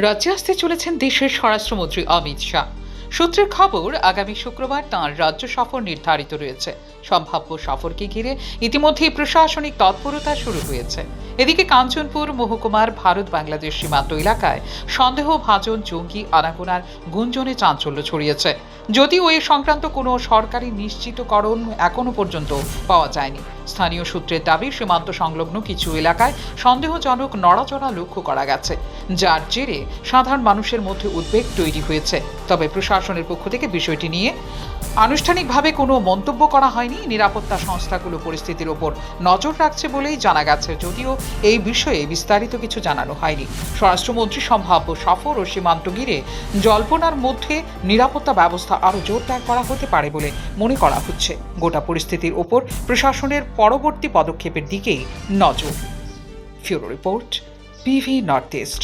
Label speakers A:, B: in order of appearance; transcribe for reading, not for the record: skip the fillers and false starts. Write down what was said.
A: রাজ্যে আসতে চলেছেন দেশের স্বরাষ্ট্রমন্ত্রী অমিত শাহ। সূত্রের খবর, আগামী শুক্রবার তাঁর রাজ্য সফর নির্ধারিত রয়েছে। সম্ভাব্য সফরকে ঘিরে ইতিমধ্যেই প্রশাসনিক তৎপরতা শুরু হয়েছে। এদিকে কাঞ্চনপুর মহকুমার ভারত বাংলাদেশ সীমান্ত এলাকায় সন্দেহভাজন জঙ্গি আনাগোনার গুঞ্জনে চাঞ্চল্য ছড়িয়েছে। যদিও এ সংক্রান্ত কোনো সরকারি নিশ্চিতকরণ এখনো পর্যন্ত পাওয়া যায়নি। স্থানীয় সূত্রের দাবি, সীমান্ত সংলগ্ন কিছু এলাকায় সন্দেহজনক নড়াচড়া লক্ষ্য করা গেছে, যার জেরে সাধারণ মানুষের মধ্যে উদ্বেগ তৈরি হয়েছে। তবে প্রশাসনের পক্ষ থেকে বিষয়টি নিয়ে আনুষ্ঠানিকভাবে কোনো মন্তব্য করা হয়নি। নিরাপত্তা সংস্থাগুলো পরিস্থিতির ওপর নজর রাখছে বলেই জানা গেছে, যদিও এই বিষয়ে বিস্তারিত কিছু জানানো হয়নি। স্বরাষ্ট্রমন্ত্রী সম্ভাব্য সফর ও সীমান্ত ঘিরে জল্পনার মধ্যে নিরাপত্তা ব্যবস্থা আরও জোরদার করা হতে পারে বলে মনে করা হচ্ছে। গোটা পরিস্থিতির ওপর প্রশাসনের পরবর্তী পদক্ষেপের দিকেই নজর। ফিউরো রিপোর্ট, পিভি নর্থ ইস্ট।